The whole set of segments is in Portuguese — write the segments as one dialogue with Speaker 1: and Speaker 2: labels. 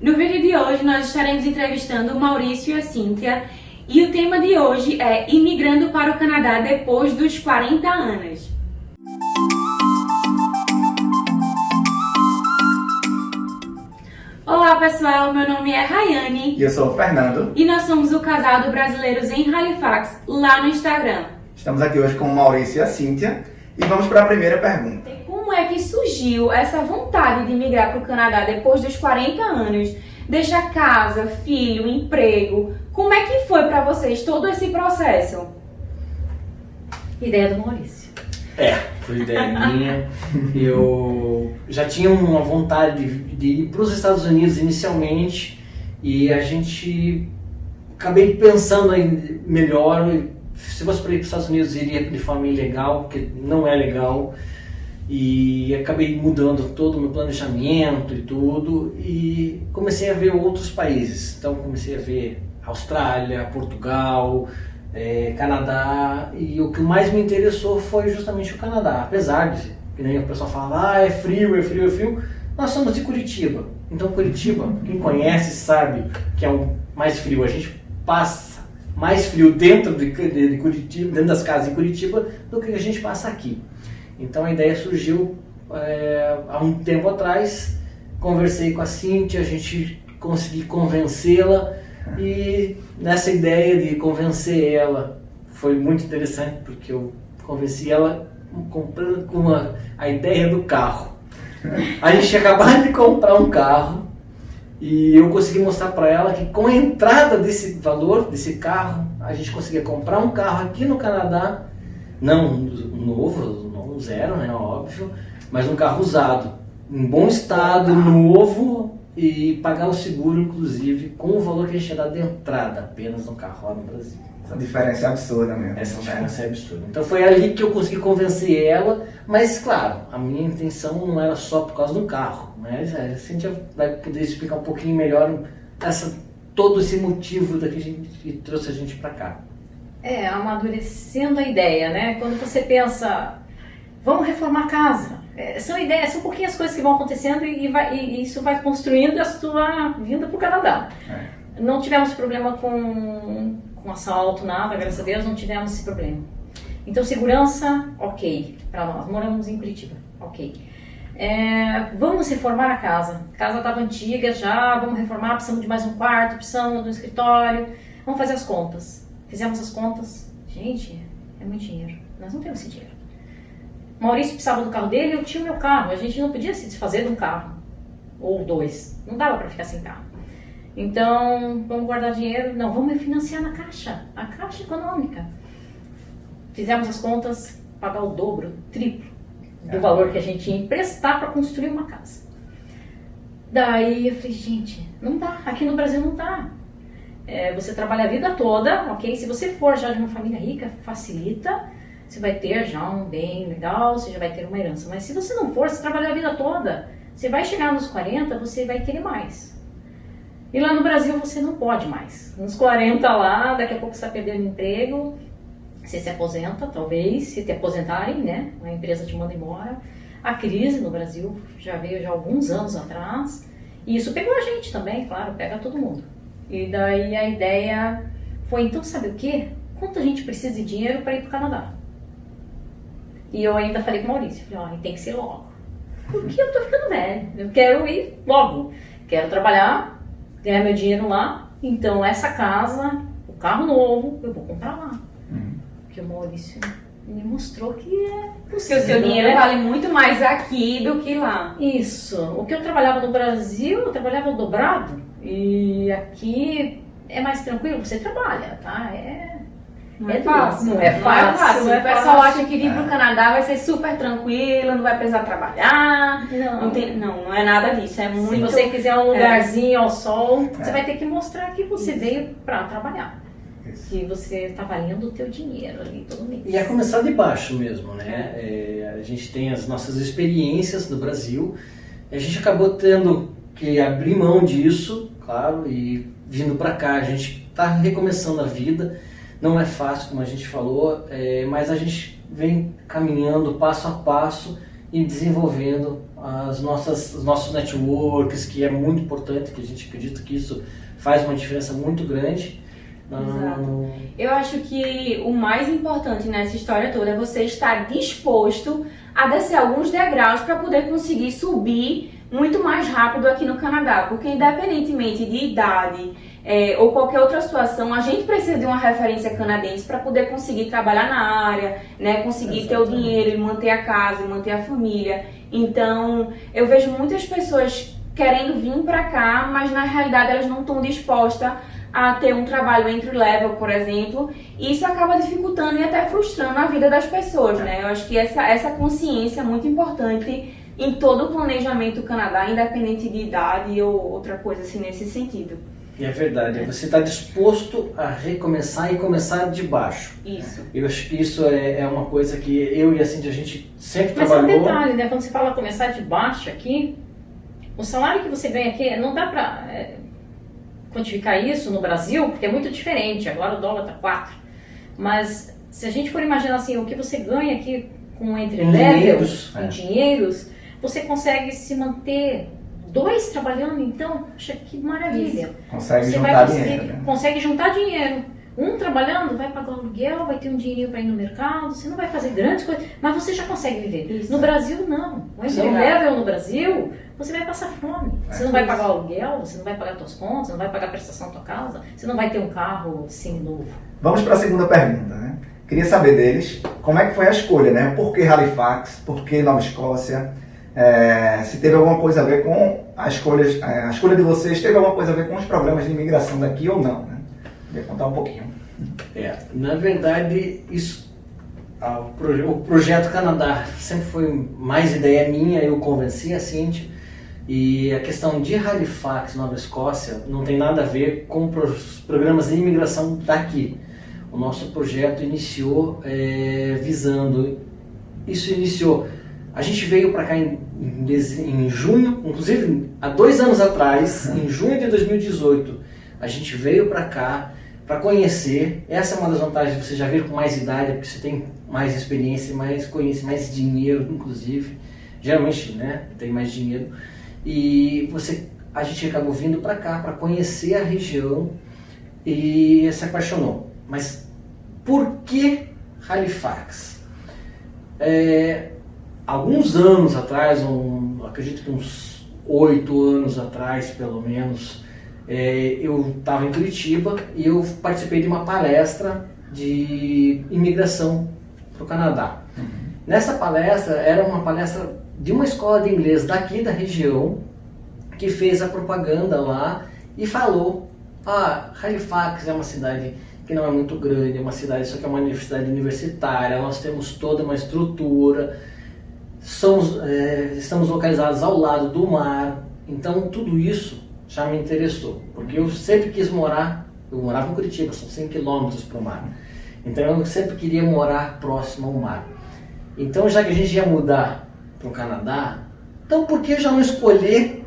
Speaker 1: No vídeo de hoje nós estaremos entrevistando o Maurício e a Cíntia e o tema de hoje é imigrando para o Canadá depois dos 40 anos. Olá pessoal, meu nome é Rayane
Speaker 2: E eu sou o Fernando.
Speaker 1: e nós somos o casal do Brasileiros em Halifax lá no Instagram.
Speaker 2: Estamos aqui hoje com o Maurício e a Cíntia e vamos para a primeira pergunta.
Speaker 1: Como é que surgiu essa vontade de migrar para o Canadá depois dos 40 anos? Deixar casa, filho, emprego. Como é que foi para vocês todo esse processo?
Speaker 3: Ideia do Maurício.
Speaker 4: Foi ideia minha. Eu já tinha uma vontade de ir para os Estados Unidos inicialmente e a gente acabei pensando em melhor. Se fosse para ir para os Estados Unidos, iria de forma ilegal, porque não é legal. E acabei mudando todo o meu planejamento e tudo e comecei a ver outros países. Então comecei a ver Austrália, Portugal, Canadá, e o que mais me interessou foi justamente o Canadá. Apesar de, que nem o pessoal fala, é frio, nós somos de Curitiba. Então Curitiba, quem conhece sabe que é o mais frio. A gente passa mais frio dentro de Curitiba, dentro das casas em Curitiba, do que a gente passa aqui. Então a ideia surgiu há um tempo atrás, conversei com a Cíntia, a gente consegui convencê-la e nessa ideia de convencer ela foi muito interessante porque eu convenci ela comprando com a ideia do carro. A gente tinha acabado de comprar um carro e eu consegui mostrar para ela que com a entrada desse valor, desse carro, a gente conseguia comprar um carro aqui no Canadá, não novo, zero, né, óbvio, mas um carro usado, em bom estado, novo, e pagar o seguro, inclusive, com o valor que a gente ia dar de entrada apenas no carro lá no Brasil.
Speaker 2: Essa diferença é absurda mesmo.
Speaker 4: Essa diferença é absurda. Então foi ali que eu consegui convencer ela, mas claro, a minha intenção não era só por causa do carro, mas a Cíntia vai poder explicar um pouquinho melhor todo esse motivo que trouxe a gente para cá.
Speaker 3: Amadurecendo a ideia, né? Quando você pensa, vamos reformar a casa. São ideias, são pouquinhas coisas que vão acontecendo e isso vai construindo a sua vinda para o Canadá. Não tivemos problema com assalto, nada, graças a Deus, não tivemos esse problema. Então, segurança, ok, para nós. Moramos em Curitiba, ok. Vamos reformar a casa. A casa estava antiga já, vamos reformar, precisamos de mais um quarto, precisamos de um escritório. Vamos fazer as contas. Fizemos as contas. Gente, é muito dinheiro. Nós não temos esse dinheiro. Maurício precisava do carro dele, eu tinha o meu carro. A gente não podia se desfazer de um carro. Ou dois. Não dava para ficar sem carro. Então, vamos guardar dinheiro? Não, vamos financiar na Caixa. A Caixa Econômica. Fizemos as contas, pagar o dobro, o triplo do valor que a gente ia emprestar para construir uma casa. Daí eu falei, gente, não dá. Aqui no Brasil não dá. Você trabalha a vida toda, ok? Se você for já de uma família rica, facilita. Você vai ter já um bem legal, você já vai ter uma herança. Mas se você não for, você trabalha a vida toda. Você vai chegar nos 40, você vai querer mais. E lá no Brasil você não pode mais. Nos 40 lá, daqui a pouco você vai perder o emprego. Você se aposenta, talvez, se te aposentarem, né? A empresa te manda embora. A crise no Brasil já veio já há alguns anos atrás. E isso pegou a gente também, claro, pega todo mundo. E daí a ideia foi, então, sabe o quê? Quanto a gente precisa de dinheiro para ir para o Canadá? E eu ainda falei com o Maurício, falei, tem que ser logo. Porque eu tô ficando velho, eu quero ir logo. Quero trabalhar, ganhar meu dinheiro lá. Então essa casa, o carro novo, eu vou comprar lá. Porque o Maurício me mostrou que é possível.
Speaker 1: Porque o seu dinheiro vale muito mais aqui do que lá.
Speaker 3: Isso. O que eu trabalhava no Brasil, eu trabalhava dobrado. E aqui é mais tranquilo, você trabalha, tá?
Speaker 1: Não é fácil.
Speaker 3: Não é fácil.
Speaker 1: O pessoal acha que vir pro Canadá vai ser super tranquilo, não vai precisar trabalhar. Não é nada disso. É muito...
Speaker 3: Se você quiser um lugarzinho ao sol, você vai ter que mostrar que você veio para trabalhar. Que você está valendo o teu dinheiro ali todo mês.
Speaker 4: E é começar de baixo mesmo, né? A gente tem as nossas experiências no Brasil, a gente acabou tendo que abrir mão disso, claro, e vindo para cá, a gente está recomeçando a vida. Não é fácil, como a gente falou, mas a gente vem caminhando passo a passo e desenvolvendo os nossos networks, que é muito importante, que a gente acredita que isso faz uma diferença muito grande.
Speaker 1: Exato. Eu acho que o mais importante nessa história toda é você estar disposto a descer alguns degraus para poder conseguir subir muito mais rápido aqui no Canadá, porque independentemente de idade ou qualquer outra situação, a gente precisa de uma referência canadense para poder conseguir trabalhar na área, né, conseguir ter o dinheiro e manter a casa, e manter a família. Então, eu vejo muitas pessoas querendo vir para cá, mas na realidade elas não estão dispostas a ter um trabalho entry level, por exemplo, e isso acaba dificultando e até frustrando a vida das pessoas, né? Eu acho que essa consciência é muito importante em todo o planejamento do Canadá, independente de idade ou outra coisa assim nesse sentido.
Speaker 4: E é verdade, você está disposto a recomeçar e começar de baixo.
Speaker 1: Isso.
Speaker 4: Eu acho que isso é uma coisa que eu e a Cíntia, a gente sempre
Speaker 3: Mas
Speaker 4: trabalhou.
Speaker 3: é um detalhe, né? Quando você fala começar de baixo aqui, o salário que você ganha aqui, não dá para quantificar isso no Brasil, porque é muito diferente. Agora o dólar está 4. Mas se a gente for imaginar assim, o que você ganha aqui com entry-level, em dinheiros, você consegue se manter 2 trabalhando, então, poxa, que maravilha.
Speaker 1: Isso.
Speaker 2: Consegue
Speaker 3: Você
Speaker 2: juntar dinheiro, né?
Speaker 3: consegue juntar dinheiro. Um trabalhando, vai pagar o aluguel, vai ter um dinheirinho para ir no mercado, você não vai fazer grandes coisas, mas você já consegue viver.
Speaker 1: Isso.
Speaker 3: No Brasil, não. O entry-level no Brasil, você vai passar fome. Você não vai pagar o aluguel, você não vai pagar suas contas, você não vai pagar a prestação da tua casa, você não vai ter um carro assim novo.
Speaker 2: Vamos para a segunda pergunta, né? Queria saber deles como é que foi a escolha, né? Por que Halifax? Por que Nova Escócia? Se teve alguma coisa a ver com a escolha de vocês, teve alguma coisa a ver com os problemas de imigração daqui ou não, né? Queria contar um pouquinho.
Speaker 4: Na verdade, o projeto Canadá sempre foi mais ideia minha, eu convenci a Cíntia, e a questão de Halifax, Nova Escócia, não tem nada a ver com os programas de imigração daqui. O nosso projeto iniciou a gente veio para cá em junho, inclusive há 2 anos atrás, em junho de 2018, a gente veio para cá para conhecer. Essa é uma das vantagens de você já vir com mais idade, porque você tem mais experiência, mais conhecimento, mais dinheiro, inclusive. Geralmente, né, tem mais dinheiro. E a gente acabou vindo para cá para conhecer a região e se apaixonou. Mas por que Halifax? Alguns anos atrás, acredito que uns 8 anos atrás, pelo menos, eu estava em Curitiba e eu participei de uma palestra de imigração para o Canadá. Nessa palestra, era uma palestra de uma escola de inglês daqui da região que fez a propaganda lá e falou: Halifax é uma cidade que não é muito grande, é uma cidade, só que é uma cidade universitária, nós temos toda uma estrutura, estamos localizados ao lado do mar, então tudo isso já me interessou, porque eu sempre quis morar, eu morava em Curitiba, são 100 quilômetros para o mar, então eu sempre queria morar próximo ao mar. Então, já que a gente ia mudar para o Canadá, então por que já não escolher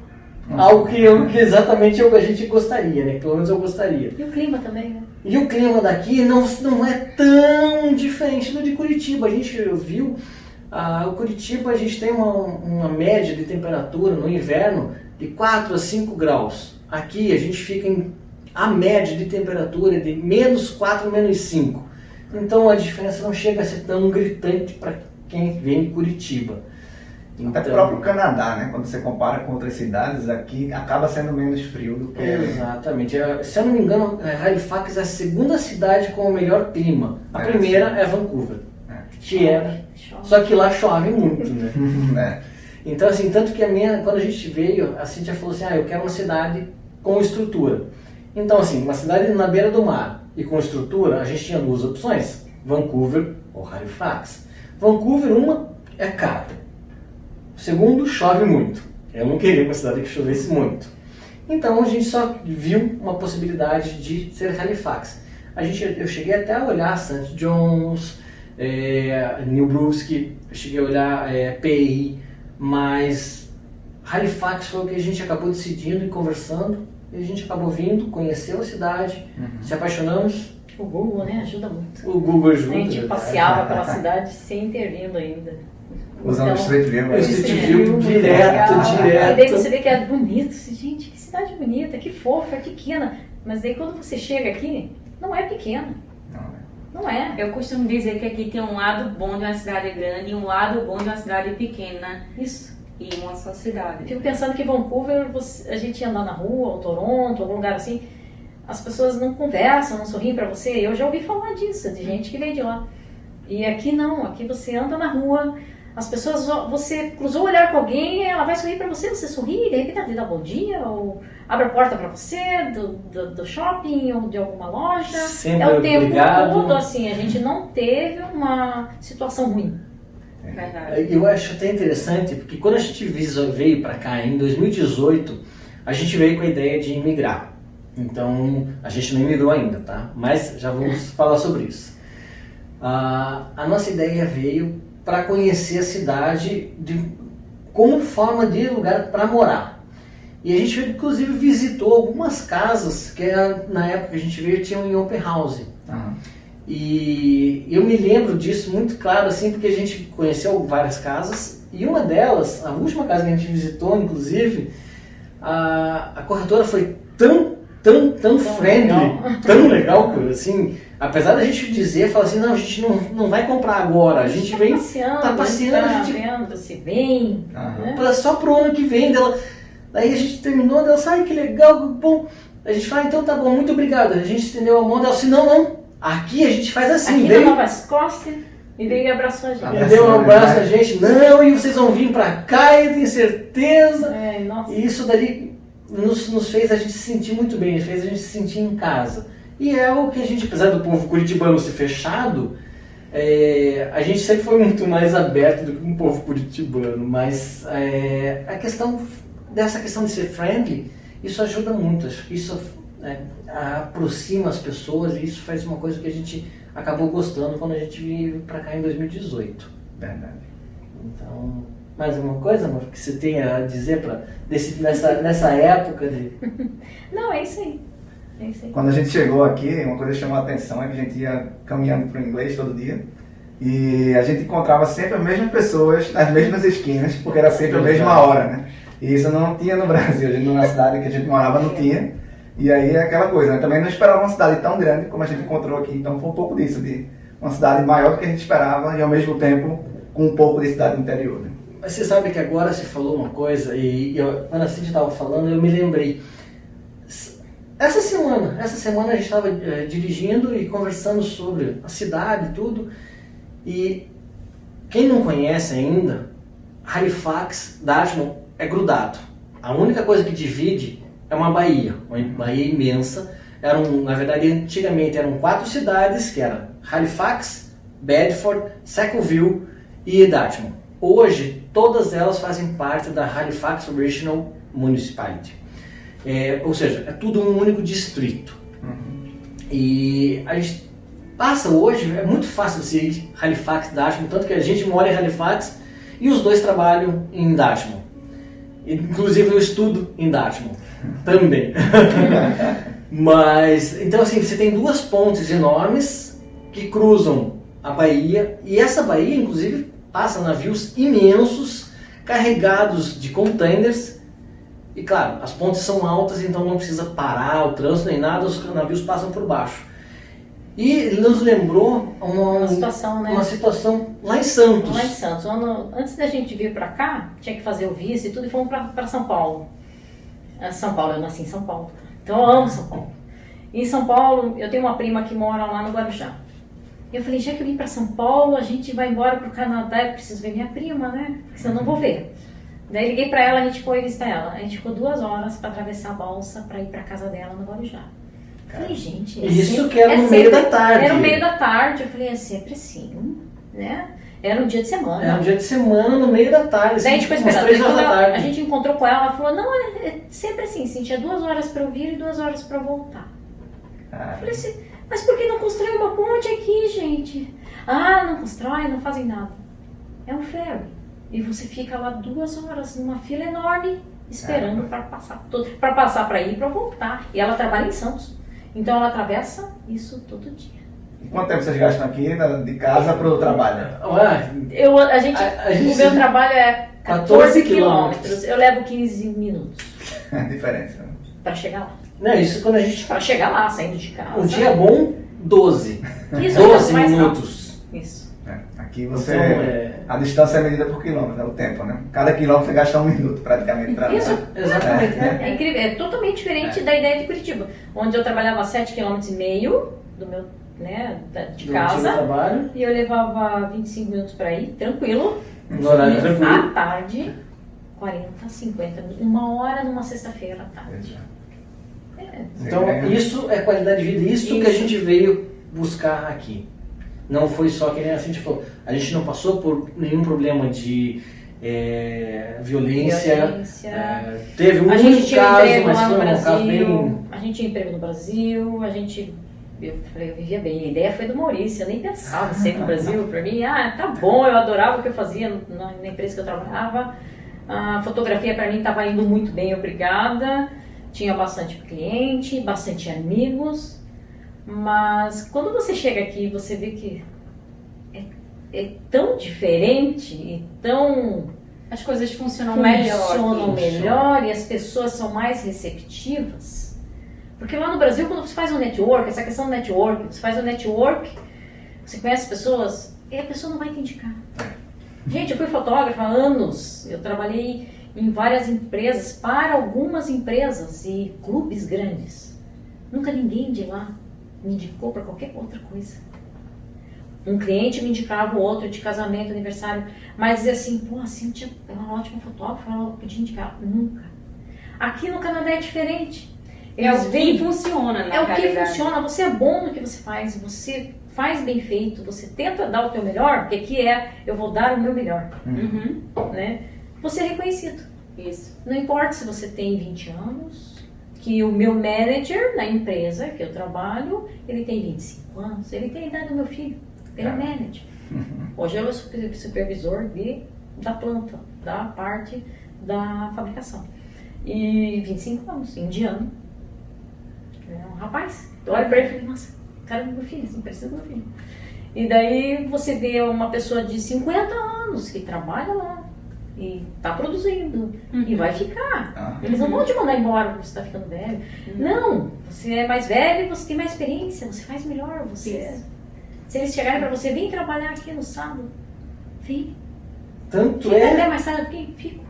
Speaker 4: algo que exatamente a gente gostaria, né? Pelo menos eu gostaria.
Speaker 3: E o clima também, né?
Speaker 4: E o clima daqui não é tão diferente do de Curitiba. A gente viu, o Curitiba a gente tem uma média de temperatura no inverno de 4 a 5 graus. Aqui a gente fica a média de temperatura de -4, -5. Então a diferença não chega a ser tão gritante para quem vem de Curitiba.
Speaker 2: Até o próprio Canadá, né? Quando você compara com outras cidades, aqui acaba sendo menos frio do que...
Speaker 4: Exatamente. Se eu não me engano, Halifax é a segunda cidade com o melhor clima. A primeira é Vancouver. Só que lá chove muito, né? Então, assim, tanto que quando a gente veio, a Cíntia falou assim, eu quero uma cidade com estrutura. Então, assim, uma cidade na beira do mar e com estrutura, a gente tinha 2 opções, Vancouver ou Halifax. Vancouver, uma, é caro. Segundo, chove muito. Eu não queria uma cidade que chovesse muito. Então a gente só viu uma possibilidade de ser Halifax. Eu cheguei até a olhar St. John's, New Brunswick, eu cheguei a olhar PI, mas Halifax foi o que a gente acabou decidindo e conversando. E a gente acabou vindo, conheceu a cidade, se apaixonamos.
Speaker 3: O Google, né, ajuda muito.
Speaker 4: O Google ajuda.
Speaker 3: A gente passeava pela cidade sem ter vindo ainda.
Speaker 2: Usando o Street View.
Speaker 4: O Street View
Speaker 3: muito
Speaker 4: direto.
Speaker 3: E daí você vê que é bonito, gente, que cidade bonita, que fofa, que pequena. Mas daí quando você chega aqui, não é pequena. Não é.
Speaker 1: Eu costumo dizer que aqui tem um lado bom de uma cidade grande e um lado bom de uma cidade pequena.
Speaker 3: Isso.
Speaker 1: E uma só cidade.
Speaker 3: Fico pensando que Vancouver, a gente andar na rua, ou Toronto, algum lugar assim, as pessoas não conversam, não sorriem pra você. Eu já ouvi falar disso, de gente que veio de lá. E aqui não, aqui você anda na rua, as pessoas, você cruzou o olhar com alguém, ela vai sorrir pra você, você sorri, de repente ela te dá bom dia, ou abre a porta pra você, do shopping, ou de alguma loja.
Speaker 4: Sempre
Speaker 3: É o tempo
Speaker 4: obrigado.
Speaker 3: todo assim, a gente não teve uma situação ruim.
Speaker 1: Verdade.
Speaker 4: Eu acho até interessante, porque quando a gente veio para cá em 2018, a gente veio com a ideia de imigrar. Então, a gente não imigrou ainda, tá? Mas já vamos falar sobre isso. A nossa ideia veio para conhecer a cidade como forma de lugar para morar. E a gente, inclusive, visitou algumas casas que na época que a gente veio tinham em open house.
Speaker 2: Aham.
Speaker 4: E eu me lembro disso muito claro, assim, porque a gente conheceu várias casas e uma delas, a última casa que a gente visitou, inclusive, a corretora foi tão friendly,
Speaker 3: legal.
Speaker 4: tão legal, assim, apesar da gente dizer, falar assim, não, a gente não vai comprar agora, a gente vem
Speaker 3: Tá passeando,
Speaker 4: a gente
Speaker 3: vendo se vem,
Speaker 2: Aham.
Speaker 3: né?
Speaker 4: só pro ano que vem dela. Daí a gente terminou, dela, ai que legal, bom. A gente fala, então tá bom, muito obrigado. A gente estendeu a mão, dela assim, não. Aqui a gente faz assim,
Speaker 3: Aqui
Speaker 4: veio,
Speaker 3: na Nova Escócia, e veio e abraçou a gente.
Speaker 2: Abraçou.
Speaker 4: deu um abraço a gente, não, e vocês vão vir pra cá, eu tenho certeza.
Speaker 3: É, nossa.
Speaker 4: E isso dali nos fez a gente se sentir muito bem, fez a gente se sentir em casa. E é o que a gente, apesar do povo curitibano ser fechado, a gente sempre foi muito mais aberto do que um povo curitibano, mas dessa questão de ser friendly, isso ajuda muito, acho que isso aproxima as pessoas e isso faz uma coisa que a gente acabou gostando quando a gente veio pra cá em 2018.
Speaker 2: Verdade.
Speaker 4: Então, mais alguma coisa, amor, que você tenha a dizer nessa época de...
Speaker 3: Não, é isso aí. É isso aí.
Speaker 2: Quando a gente chegou aqui, uma coisa que chamou a atenção é que a gente ia caminhando para o inglês todo dia e a gente encontrava sempre as mesmas pessoas nas mesmas esquinas, porque era sempre a mesma hora, né? E isso não tinha no Brasil, a gente na cidade que a gente morava não tinha. E aí é aquela coisa, né? Também não esperava uma cidade tão grande como a gente encontrou aqui, então foi um pouco disso, de uma cidade maior do que a gente esperava e ao mesmo tempo com um pouco de cidade interior, né?
Speaker 4: Mas você sabe que agora você falou uma coisa e quando a Cindy estava falando, eu me lembrei. Essa semana a gente estava dirigindo e conversando sobre a cidade e tudo. E quem não conhece ainda, Halifax, Dartmouth é grudado. A única coisa que divide é uma baía imensa. Na verdade, antigamente eram 4 cidades, que eram Halifax, Bedford, Sackville e Dartmouth. Hoje, todas elas fazem parte da Halifax Regional Municipality. Ou seja, é tudo um único distrito. E a gente passa hoje, é muito fácil você ir Halifax, Dartmouth, tanto que a gente mora em Halifax e os dois trabalham em Dartmouth. Inclusive eu estudo em Dartmouth também. Mas, então assim, você tem 2 pontes enormes que cruzam a baía e essa baía, inclusive, passa navios imensos carregados de containers. E claro, as pontes são altas, então não precisa parar o trânsito nem nada, os navios passam por baixo. E ele nos lembrou uma
Speaker 3: situação, né?
Speaker 4: Uma situação lá em Santos.
Speaker 3: Lá em Santos. Antes da gente vir pra cá, tinha que fazer o visto e tudo, e fomos pra São Paulo. São Paulo, eu nasci em São Paulo. Então eu amo São Paulo. E em São Paulo, eu tenho uma prima que mora lá no Guarujá. Eu falei, já que eu vim pra São Paulo, a gente vai embora pro Canadá, eu preciso ver minha prima, né? Porque senão eu não vou ver. Daí liguei pra ela, a gente foi visitar ela. A gente ficou 2 horas pra atravessar a balsa pra ir pra casa dela no Guarujá. Eu falei, gente...
Speaker 4: Isso que era no meio da tarde.
Speaker 3: Era no meio da tarde. Eu falei, é sempre assim, né? Era um dia de semana.
Speaker 4: Era um dia de semana, no meio da tarde.
Speaker 3: Daí a gente ficou esperando.
Speaker 4: 3 horas da tarde.
Speaker 3: A gente encontrou com ela, ela falou, não, é sempre assim, tinha 2 horas pra eu vir e 2 horas pra eu voltar. Eu falei assim, mas por que não constrói uma ponte aqui, gente? Ah, não constrói, não fazem nada. É um ferry. E você fica lá 2 horas numa fila enorme, esperando para passar para ir e para voltar. E ela trabalha em Santos. Então ela atravessa isso todo dia.
Speaker 2: E quanto tempo vocês gastam aqui de casa para o trabalho?
Speaker 4: Ué,
Speaker 3: O meu trabalho é 14 quilômetros. Eu levo 15 minutos
Speaker 2: Diferença. Né?
Speaker 3: para chegar lá.
Speaker 4: não, isso quando a gente
Speaker 3: Para chegar lá, saindo de casa.
Speaker 4: um dia bom, 12.
Speaker 3: Isso,
Speaker 4: 12
Speaker 3: mais
Speaker 4: minutos.
Speaker 3: Isso.
Speaker 2: Aqui você.
Speaker 4: Então,
Speaker 2: A distância é medida por quilômetro, é o tempo, né? Cada quilômetro você gasta 1 minuto praticamente para
Speaker 3: Isso.
Speaker 4: Exatamente.
Speaker 3: É incrível, é totalmente diferente da ideia de Curitiba, onde eu trabalhava 7,5 km do meu, né, de
Speaker 4: Do
Speaker 3: casa,
Speaker 4: trabalho,
Speaker 3: e eu levava 25 minutos para ir, tranquilo.
Speaker 4: no horário
Speaker 3: E
Speaker 4: tranquilo.
Speaker 3: à tarde, 40, 50 minutos, 1 hora numa sexta-feira à tarde.
Speaker 4: Então, isso é qualidade de vida, isso que a gente veio buscar aqui. Não foi só que nem a gente falou, a gente não passou por nenhum problema de violência. Teve um
Speaker 3: A gente tinha
Speaker 4: caso,
Speaker 3: emprego
Speaker 4: mas
Speaker 3: lá no
Speaker 4: foi um caso
Speaker 3: Brasil,
Speaker 4: bem...
Speaker 3: a gente tinha emprego no Brasil, eu falei, eu vivia bem. A ideia foi do Maurício, eu nem pensava em sair do Brasil. Pra mim, tá bom, eu adorava o que eu fazia na empresa que eu trabalhava. A fotografia pra mim estava indo muito bem, obrigada. Tinha bastante cliente, bastante amigos. Mas quando você chega aqui, você vê que é tão diferente e tão...
Speaker 1: As coisas funcionam
Speaker 3: melhor e as pessoas são mais receptivas. Porque lá no Brasil, quando você faz um network, essa questão do network, você faz um network, você conhece pessoas e a pessoa não vai te indicar. Gente, eu fui fotógrafa há anos, eu trabalhei em várias empresas, para algumas empresas e clubes grandes. Nunca ninguém de lá me indicou para qualquer outra coisa. Um cliente me indicava o outro de casamento, aniversário, mas dizia assim, pô, a Cíntia é uma ótima fotógrafa, ela podia indicar. Nunca. Aqui no Canadá é diferente.
Speaker 1: É o que funciona, na
Speaker 3: É o que
Speaker 1: realidade.
Speaker 3: funciona, você é bom no que você faz bem feito, você tenta dar o teu melhor, porque aqui eu vou dar o meu melhor,
Speaker 1: Uhum.
Speaker 3: né? Você é reconhecido.
Speaker 1: Isso.
Speaker 3: Não importa se você tem 20 anos, que o meu manager na empresa que eu trabalho, ele tem 25 anos, ele tem a idade do meu filho, ele é manager. Hoje eu sou supervisor da planta, da parte da fabricação. E 25 anos, indiano. É um rapaz. Eu olho pra ele e falei, nossa, cara do meu filho, assim, parecido com meu filho. E daí você vê uma pessoa de 50 anos que trabalha lá e tá produzindo e vai ficar. Eles não vão te mandar embora porque você tá ficando velho. Não, você é mais velho, você tem mais experiência, você faz melhor. Se eles chegarem pra você, vem trabalhar aqui no sábado, vem.
Speaker 4: Tanto
Speaker 3: Até mais tarde, porque fico.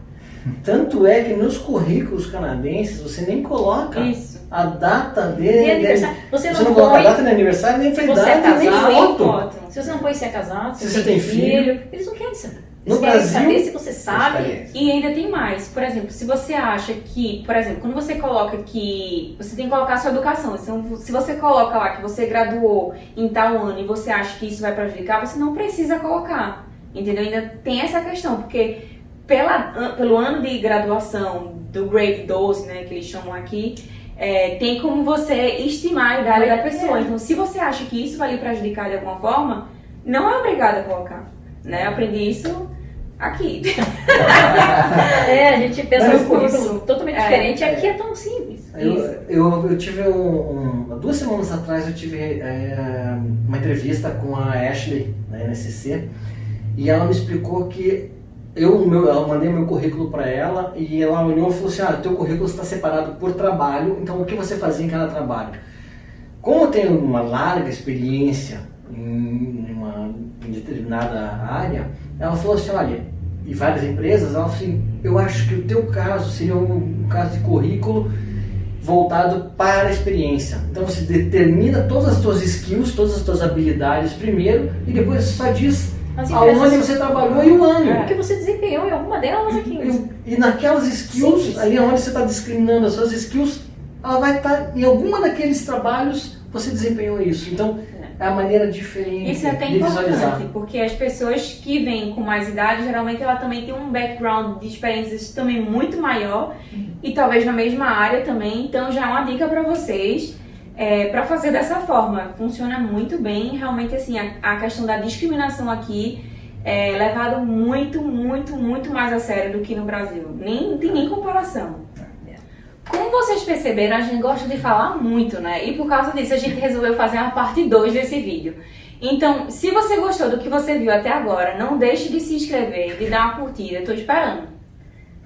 Speaker 4: Tanto é que nos currículos canadenses você nem coloca a data dele.
Speaker 3: De aniversário. Você
Speaker 4: não coloca a data de aniversário, nem
Speaker 3: se você é
Speaker 4: idade, nem
Speaker 3: casado,
Speaker 4: foto.
Speaker 3: Se você não põe se é casado,
Speaker 4: se você tem filho.
Speaker 3: Eles não querem saber.
Speaker 4: No
Speaker 3: Eles querem
Speaker 4: Brasil,
Speaker 3: saber se você sabe.
Speaker 1: E ainda tem mais. Por exemplo, se você acha que, por exemplo, quando você coloca que você tem que colocar a sua educação, então, se você coloca lá que você graduou em tal ano e você acha que isso vai prejudicar, você não precisa colocar. Entendeu? Ainda tem essa questão, porque pelo ano de graduação do Grade 12, né, que eles chamam aqui, tem como você estimar a idade da pessoa. Então, se você acha que isso vai lhe prejudicar de alguma forma, não é obrigado a colocar. Né? Eu aprendi isso aqui.
Speaker 3: A gente pensa
Speaker 1: Mas
Speaker 3: num currículo totalmente diferente. Aqui é tão simples.
Speaker 4: Eu tive 2 semanas atrás eu tive uma entrevista com a Ashley na NSC e ela me explicou que eu mandei meu currículo para ela e ela olhou e falou assim, teu currículo está separado por trabalho, então o que você fazia em cada trabalho? Como eu tenho uma larga experiência em determinada área, ela falou assim, olha, em várias empresas, ela falou assim, eu acho que o teu caso seria um caso de currículo voltado para a experiência. Então você determina todas as tuas skills, todas as tuas habilidades primeiro e depois só diz aonde você trabalhou e o ano.
Speaker 3: Porque você desempenhou em alguma delas aqui.
Speaker 4: E naquelas skills, ali onde você está discriminando as suas skills, ela vai estar em alguma daqueles trabalhos você desempenhou isso. Então, é a maneira diferente
Speaker 1: isso é até
Speaker 4: de visualizar.
Speaker 1: importante, porque as pessoas que vêm com mais idade, geralmente ela também tem um background de experiências também muito maior e talvez na mesma área também. Então, já é uma dica para vocês. Para fazer dessa forma, funciona muito bem. Realmente, assim, a questão da discriminação aqui é levada muito, muito, muito mais a sério do que no Brasil. Não tem nem comparação. Como vocês perceberam, a gente gosta de falar muito, né? E por causa disso a gente resolveu fazer uma parte 2 desse vídeo. Então, se você gostou do que você viu até agora, não deixe de se inscrever, de dar uma curtida. Eu tô esperando.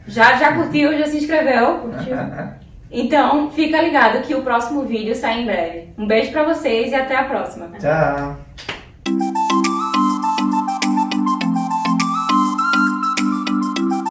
Speaker 1: Já curtiu? Já se inscreveu? Curtiu? Então, fica ligado que o próximo vídeo sai em breve. Um beijo pra vocês e até a próxima.
Speaker 2: Tchau.